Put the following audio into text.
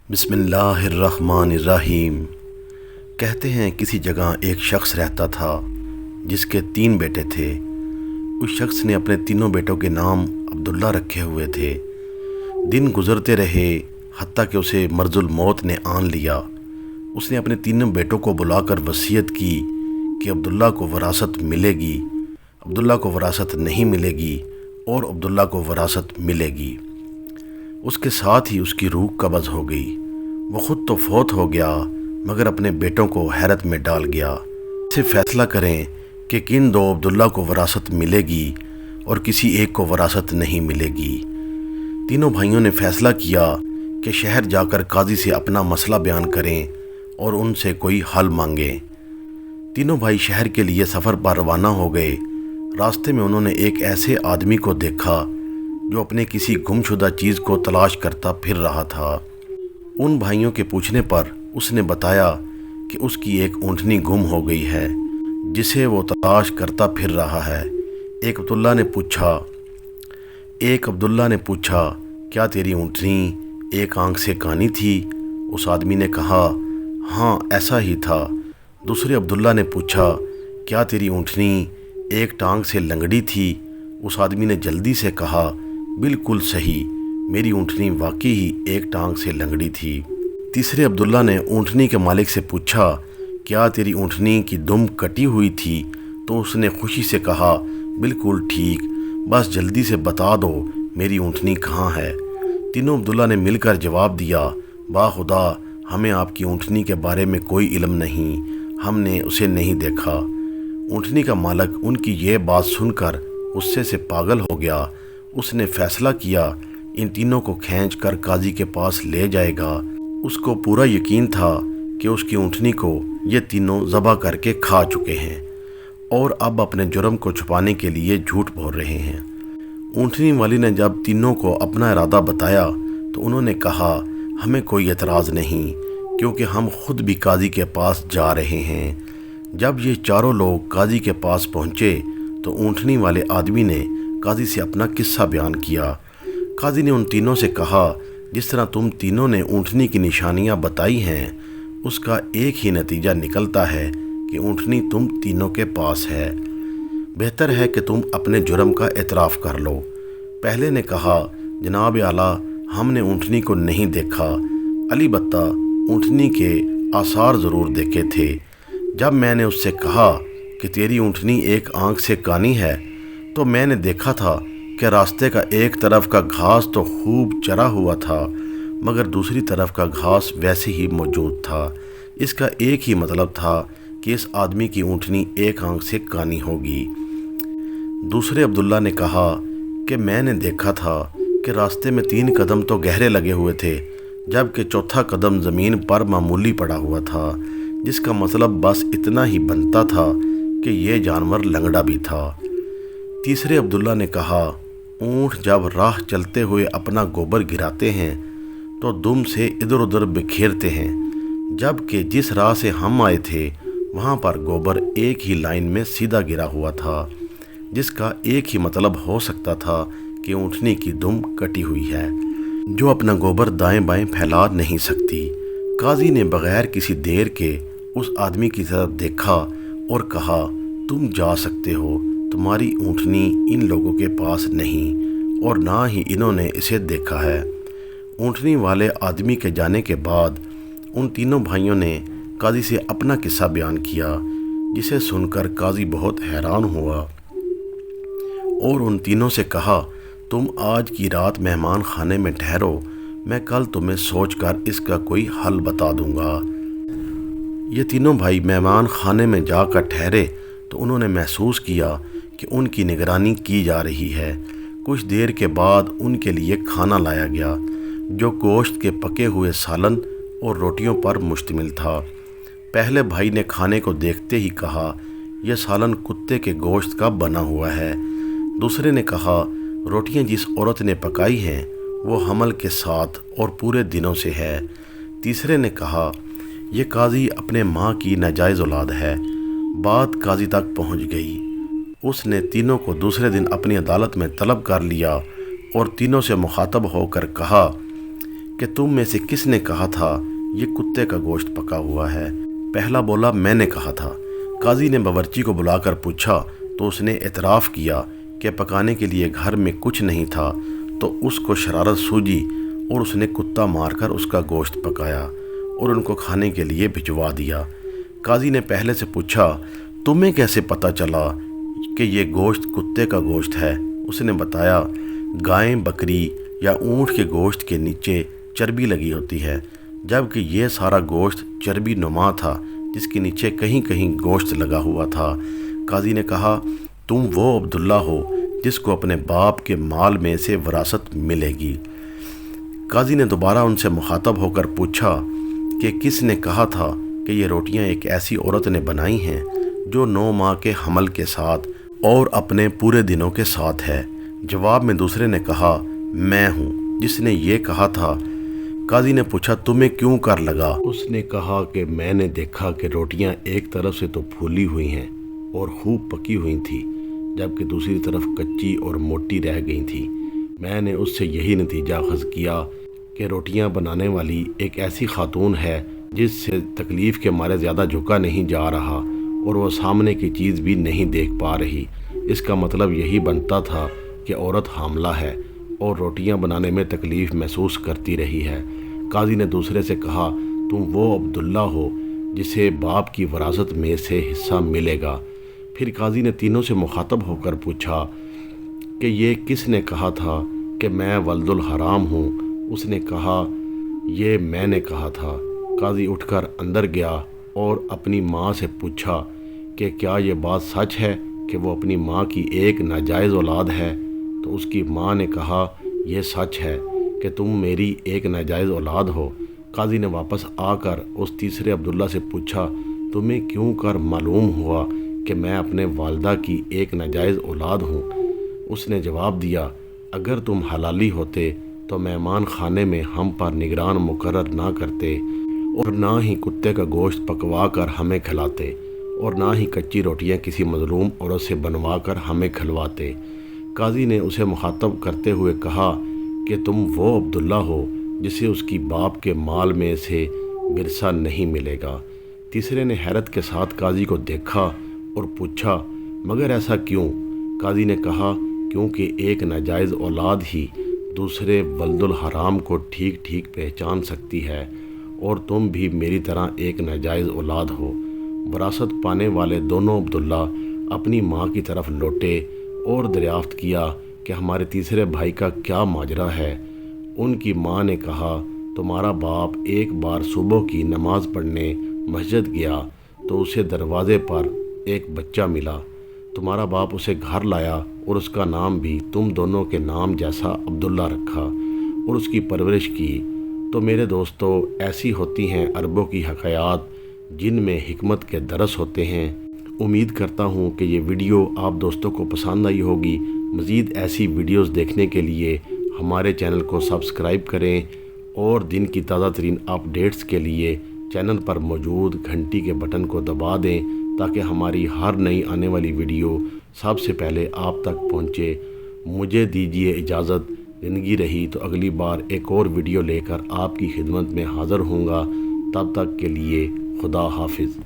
بسم اللہ الرحمن الرحیم۔ کہتے ہیں کسی جگہ ایک شخص رہتا تھا جس کے 3 بیٹے تھے۔ اس شخص نے اپنے تینوں بیٹوں کے نام عبداللہ رکھے ہوئے تھے۔ دن گزرتے رہے حتیٰ کہ اسے مرض الموت نے آن لیا۔ اس نے اپنے تینوں بیٹوں کو بلا کر وصیت کی کہ عبداللہ کو وراثت ملے گی، عبداللہ کو وراثت نہیں ملے گی اور عبداللہ کو وراثت ملے گی۔ اس کے ساتھ ہی اس کی روح قبض ہو گئی۔ وہ خود تو فوت ہو گیا مگر اپنے بیٹوں کو حیرت میں ڈال گیا۔ اسے فیصلہ کریں کہ کن 2 عبداللہ کو وراثت ملے گی اور کسی ایک کو وراثت نہیں ملے گی۔ تینوں بھائیوں نے فیصلہ کیا کہ شہر جا کر قاضی سے اپنا مسئلہ بیان کریں اور ان سے کوئی حل مانگیں۔ تینوں بھائی شہر کے لیے سفر پر روانہ ہو گئے۔ راستے میں انہوں نے ایک ایسے آدمی کو دیکھا جو اپنے کسی گم شدہ چیز کو تلاش کرتا پھر رہا تھا۔ ان بھائیوں کے پوچھنے پر اس نے بتایا کہ اس کی ایک اونٹنی گم ہو گئی ہے جسے وہ تلاش کرتا پھر رہا ہے۔ ایک عبداللہ نے پوچھا کیا تیری اونٹنی ایک آنکھ سے کانی تھی؟ اس آدمی نے کہا ہاں ایسا ہی تھا۔ دوسرے عبداللہ نے پوچھا کیا تیری اونٹنی ایک ٹانگ سے لنگڑی تھی؟ اس آدمی نے جلدی سے کہا بالکل صحیح، میری اونٹنی واقعی ہی ایک ٹانگ سے لنگڑی تھی۔ تیسرے عبداللہ نے اونٹنی کے مالک سے پوچھا کیا تیری اونٹنی کی دم کٹی ہوئی تھی؟ تو اس نے خوشی سے کہا بالکل ٹھیک، بس جلدی سے بتا دو میری اونٹنی کہاں ہے۔ تینوں عبداللہ نے مل کر جواب دیا باخدا ہمیں آپ کی اونٹنی کے بارے میں کوئی علم نہیں، ہم نے اسے نہیں دیکھا۔ اونٹنی کا مالک ان کی یہ بات سن کر غصے سے پاگل ہو گیا۔ اس نے فیصلہ کیا ان تینوں کو کھینچ کر قاضی کے پاس لے جائے گا۔ اس کو پورا یقین تھا کہ اس کی اونٹنی کو یہ تینوں ذبح کر کے کھا چکے ہیں اور اب اپنے جرم کو چھپانے کے لیے جھوٹ بول رہے ہیں۔ اونٹنی والی نے جب تینوں کو اپنا ارادہ بتایا تو انہوں نے کہا ہمیں کوئی اعتراض نہیں کیونکہ ہم خود بھی قاضی کے پاس جا رہے ہیں۔ جب یہ چاروں لوگ قاضی کے پاس پہنچے تو اونٹنی والے آدمی نے قاضی سے اپنا قصہ بیان کیا۔ قاضی نے ان تینوں سے کہا جس طرح تم تینوں نے اونٹنی کی نشانیاں بتائی ہیں اس کا ایک ہی نتیجہ نکلتا ہے کہ اونٹنی تم تینوں کے پاس ہے۔ بہتر ہے کہ تم اپنے جرم کا اعتراف کر لو۔ پہلے نے کہا جناب اعلیٰ ہم نے اونٹنی کو نہیں دیکھا، البتہ اونٹنی کے آثار ضرور دیکھے تھے۔ جب میں نے اس سے کہا کہ تیری اونٹنی ایک آنکھ سے کانی ہے تو میں نے دیکھا تھا کہ راستے کا ایک طرف کا گھاس تو خوب چرا ہوا تھا مگر دوسری طرف کا گھاس ویسے ہی موجود تھا۔ اس کا ایک ہی مطلب تھا کہ اس آدمی کی اونٹنی ایک آنکھ سے کانی ہوگی۔ دوسرے عبداللہ نے کہا کہ میں نے دیکھا تھا کہ راستے میں 3 قدم تو گہرے لگے ہوئے تھے جبکہ چوتھا قدم زمین پر معمولی پڑا ہوا تھا، جس کا مطلب بس اتنا ہی بنتا تھا کہ یہ جانور لنگڑا بھی تھا۔ تیسرے عبداللہ نے کہا اونٹ جب راہ چلتے ہوئے اپنا گوبر گراتے ہیں تو دم سے ادھر ادھر بکھیرتے ہیں، جبکہ جس راہ سے ہم آئے تھے وہاں پر گوبر ایک ہی لائن میں سیدھا گرا ہوا تھا، جس کا ایک ہی مطلب ہو سکتا تھا کہ اونٹنی کی دم کٹی ہوئی ہے جو اپنا گوبر دائیں بائیں پھیلا نہیں سکتی۔ قاضی نے بغیر کسی دیر کے اس آدمی کی طرف دیکھا اور کہا تم جا سکتے ہو، تمہاری اونٹنی ان لوگوں کے پاس نہیں اور نہ ہی انہوں نے اسے دیکھا ہے۔ اونٹنی والے آدمی کے جانے کے بعد ان تینوں بھائیوں نے قاضی سے اپنا قصہ بیان کیا، جسے سن کر قاضی بہت حیران ہوا اور ان تینوں سے کہا تم آج کی رات مہمان خانے میں ٹھہرو، میں کل تمہیں سوچ کر اس کا کوئی حل بتا دوں گا۔ یہ تینوں بھائی مہمان خانے میں جا کر ٹھہرے تو انہوں نے محسوس کیا کہ ان کی نگرانی کی جا رہی ہے۔ کچھ دیر کے بعد ان کے لیے کھانا لایا گیا جو گوشت کے پکے ہوئے سالن اور روٹیوں پر مشتمل تھا۔ پہلے بھائی نے کھانے کو دیکھتے ہی کہا یہ سالن کتے کے گوشت کا بنا ہوا ہے۔ دوسرے نے کہا روٹیاں جس عورت نے پکائی ہیں وہ حمل کے ساتھ اور پورے دنوں سے ہے۔ تیسرے نے کہا یہ قاضی اپنے ماں کی ناجائز اولاد ہے۔ بات قاضی تک پہنچ گئی۔ اس نے تینوں کو دوسرے دن اپنی عدالت میں طلب کر لیا اور تینوں سے مخاطب ہو کر کہا کہ تم میں سے کس نے کہا تھا یہ کتے کا گوشت پکا ہوا ہے؟ پہلا بولا میں نے کہا تھا۔ قاضی نے باورچی کو بلا کر پوچھا تو اس نے اعتراف کیا کہ پکانے کے لیے گھر میں کچھ نہیں تھا، تو اس کو شرارت سوجی اور اس نے کتا مار کر اس کا گوشت پکایا اور ان کو کھانے کے لیے بھجوا دیا۔ قاضی نے پہلے سے پوچھا تمہیں کیسے پتہ چلا کہ یہ گوشت کتے کا گوشت ہے؟ اس نے بتایا گائیں، بکری یا اونٹ کے گوشت کے نیچے چربی لگی ہوتی ہے، جبکہ یہ سارا گوشت چربی نما تھا جس کے نیچے کہیں کہیں گوشت لگا ہوا تھا۔ قاضی نے کہا تم وہ عبداللہ ہو جس کو اپنے باپ کے مال میں سے وراثت ملے گی۔ قاضی نے دوبارہ ان سے مخاطب ہو کر پوچھا کہ کس نے کہا تھا کہ یہ روٹیاں ایک ایسی عورت نے بنائی ہیں جو 9 ماہ کے حمل کے ساتھ اور اپنے پورے دنوں کے ساتھ ہے؟ جواب میں دوسرے نے کہا میں ہوں جس نے یہ کہا تھا۔ قاضی نے پوچھا تمہیں کیوں کر لگا؟ اس نے کہا کہ میں نے دیکھا کہ روٹیاں ایک طرف سے تو پھولی ہوئی ہیں اور خوب پکی ہوئی تھیں، جبکہ دوسری طرف کچی اور موٹی رہ گئی تھیں۔ میں نے اس سے یہی نتیجہ اخذ کیا کہ روٹیاں بنانے والی ایک ایسی خاتون ہے جس سے تکلیف کے مارے زیادہ جھکا نہیں جا رہا اور وہ سامنے کی چیز بھی نہیں دیکھ پا رہی۔ اس کا مطلب یہی بنتا تھا کہ عورت حاملہ ہے اور روٹیاں بنانے میں تکلیف محسوس کرتی رہی ہے۔ قاضی نے دوسرے سے کہا تم وہ عبداللہ ہو جسے باپ کی وراثت میں سے حصہ ملے گا۔ پھر قاضی نے تینوں سے مخاطب ہو کر پوچھا کہ یہ کس نے کہا تھا کہ میں ولد الحرام ہوں؟ اس نے کہا یہ میں نے کہا تھا۔ قاضی اٹھ کر اندر گیا اور اپنی ماں سے پوچھا کہ کیا یہ بات سچ ہے کہ وہ اپنی ماں کی ایک ناجائز اولاد ہے؟ تو اس کی ماں نے کہا یہ سچ ہے کہ تم میری ایک ناجائز اولاد ہو۔ قاضی نے واپس آ کر اس تیسرے عبداللہ سے پوچھا تمہیں کیوں کر معلوم ہوا کہ میں اپنے والدہ کی ایک ناجائز اولاد ہوں؟ اس نے جواب دیا اگر تم حلالی ہوتے تو مہمان خانے میں ہم پر نگران مقرر نہ کرتے اور نہ ہی کتے کا گوشت پکوا کر ہمیں کھلاتے اور نہ ہی کچی روٹیاں کسی مظلوم عورت سے بنوا کر ہمیں کھلواتے۔ قاضی نے اسے مخاطب کرتے ہوئے کہا کہ تم وہ عبداللہ ہو جسے اس کی باپ کے مال میں سے ورثہ نہیں ملے گا۔ تیسرے نے حیرت کے ساتھ قاضی کو دیکھا اور پوچھا مگر ایسا کیوں؟ قاضی نے کہا کیونکہ ایک ناجائز اولاد ہی دوسرے ولد الحرام کو ٹھیک ٹھیک پہچان سکتی ہے، اور تم بھی میری طرح ایک ناجائز اولاد ہو۔ وراثت پانے والے دونوں عبداللہ اپنی ماں کی طرف لوٹے اور دریافت کیا کہ ہمارے تیسرے بھائی کا کیا ماجرا ہے۔ ان کی ماں نے کہا تمہارا باپ ایک بار صبح کی نماز پڑھنے مسجد گیا تو اسے دروازے پر ایک بچہ ملا۔ تمہارا باپ اسے گھر لایا اور اس کا نام بھی تم دونوں کے نام جیسا عبداللہ رکھا اور اس کی پرورش کی۔ تو میرے دوستو ایسی ہوتی ہیں عربوں کی حکایات جن میں حکمت کے درس ہوتے ہیں۔ امید کرتا ہوں کہ یہ ویڈیو آپ دوستوں کو پسند آئی ہوگی۔ مزید ایسی ویڈیوز دیکھنے کے لیے ہمارے چینل کو سبسکرائب کریں اور دن کی تازہ ترین اپڈیٹس کے لیے چینل پر موجود گھنٹی کے بٹن کو دبا دیں تاکہ ہماری ہر نئی آنے والی ویڈیو سب سے پہلے آپ تک پہنچے۔ مجھے دیجیے اجازت، زندگی رہی تو اگلی بار ایک اور ویڈیو لے کر آپ کی خدمت میں حاضر ہوں گا۔ تب تک کے لیے خدا حافظ۔